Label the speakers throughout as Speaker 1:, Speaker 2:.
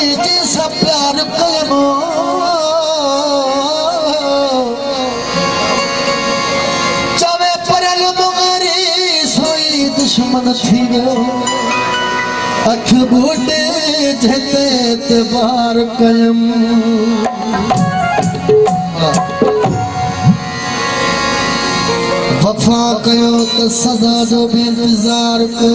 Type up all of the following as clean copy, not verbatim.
Speaker 1: जैसा प्यार कयमो चवे परल मुगरी सोई दुश्मन थी गयो अख बूटे जते एतबार कयम वफा कयो तो सजा जो भी इंतजार को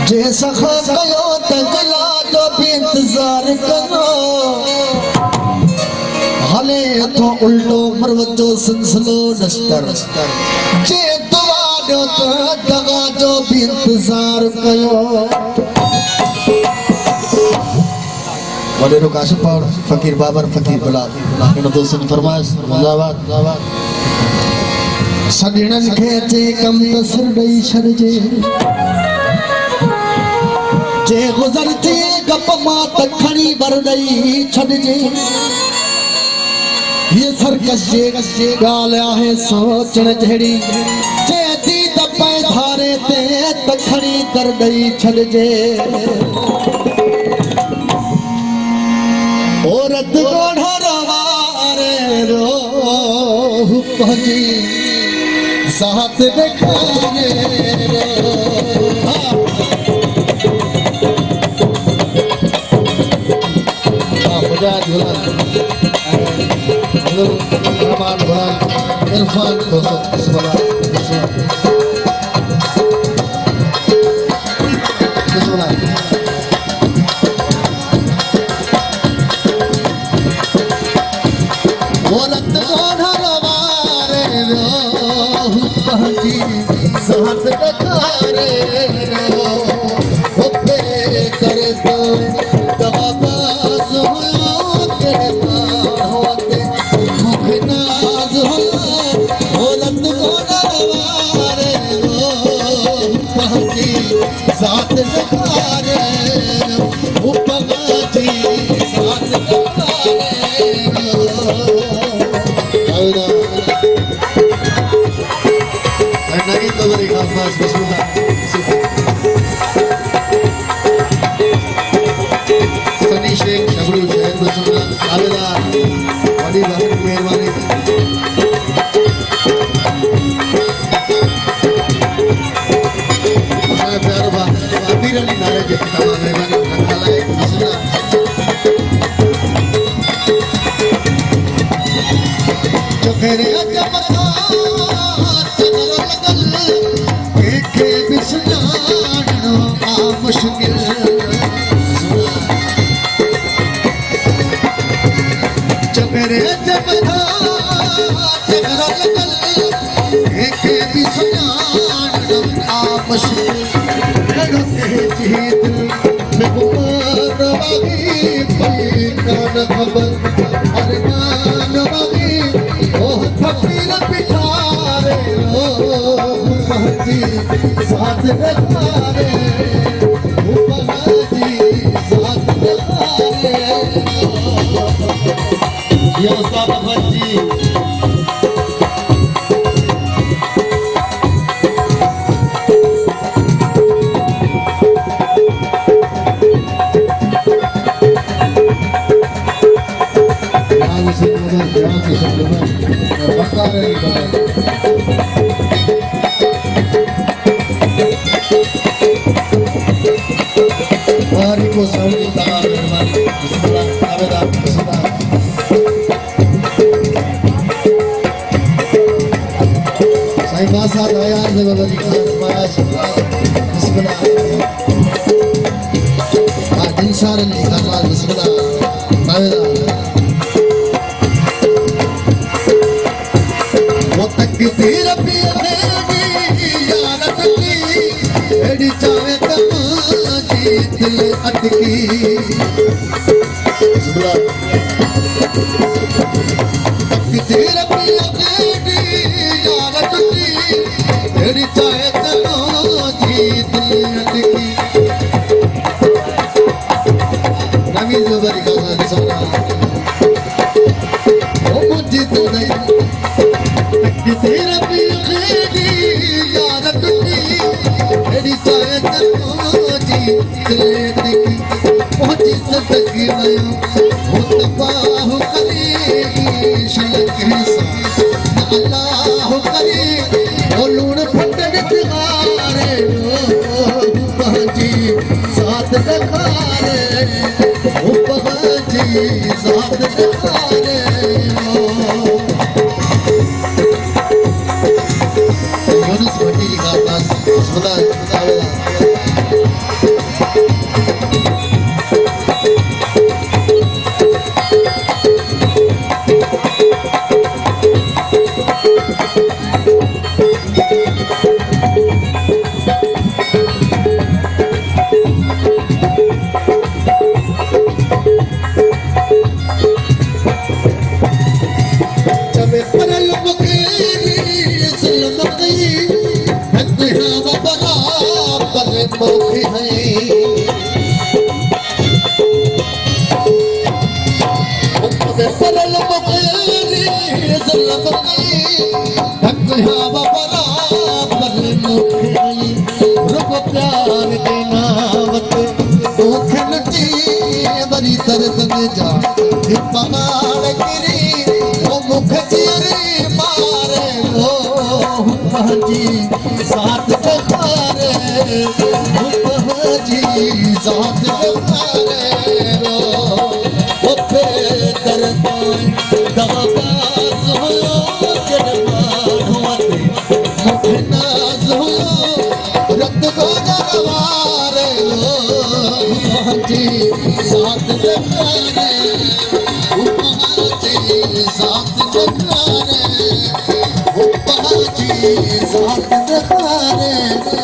Speaker 1: जे सखा कयो तो गला जो भी इंतजार करो हले तो उल्टो मरवजो सिलसिलो नस्तर जे दुआ जो तो दगा जो भी इंतजार कयो वाले काशिफ और फकीर बाबर फकीर बिलाल इन दोस्तन फरमाइश जिंदाबाद सजणन खे अचे कम तसर ॾेई छॾिजे जे गुज़र थिए गप मां त खणी बर ॾेई छॾिजे ये सरकस जे ॻाल्हि आहे सोचण जहिड़ी जे दीद पए धारे ते त खणी दर ॾेई छॾिजे औरत गोढ़ा रवारे रोह पहुंची साथ दिखाने मुजाहिद रहमान भाई इरफान बिस्मिल्लाह साथ बखारे रो होते करे तो दबाबाज हो के होते मुखनाज हो औरत को नवारे रो पहुंची साथ बखारे रो पगाजी साथ बखारे रो नहीं तो मेरी खास बिस्मिल्लाह सनी शेख शबरू शहर बिस्मिल्लाह आवेदार बड़ी बहुत मेहरबानी मैं प्यार बात अमीर अली नारे के तमाम मेहरबानी रखा लाए बिस्मिल्लाह जो फेरे अजब मुश्किल चपेरे जब था तेरा लगल एक भी सुनान आ मुश्किल रो के जीत में गुमान वागी कान खबर अरमान वागी ओ फकीर पिठारे ओ महती साथ रखारे या साहब जी को सऊदी तमाम मेहरबानी बिस्मिल्लाह आवेदार बिस्मिल्लाह साईं मासा दया से बगली फरमाइश बिस्मिल्लाह दिन सारे निकाल बिस्मिल्लाह आवेदार वो तक तेर पिया मेरी यारत की एडी चावे दिल अटकी तेरा पिया बेटी यारत की तेरी चाहे तनो जी दिल अटकी नवी जुबारी का सना ओ मुझे तो नहीं तेरा पिया बेटी यारत की तेरी जी चाहे जी पहुंची सदगी नयो हो तबाह करेगी शलक अल्लाह करे ओ लूण फटन तिगारे जी साथ दखारे ओ जी साथ दखारे यूनुस भट्टी जी का पास खुदा साथ दखारे जी साथ दखारे ओ पे दरबार दाबाज हो जरबार होते मुझे नाज हो रत को दरबारे जी साथ दखारे जी साथ दखारे जी साथ दखारे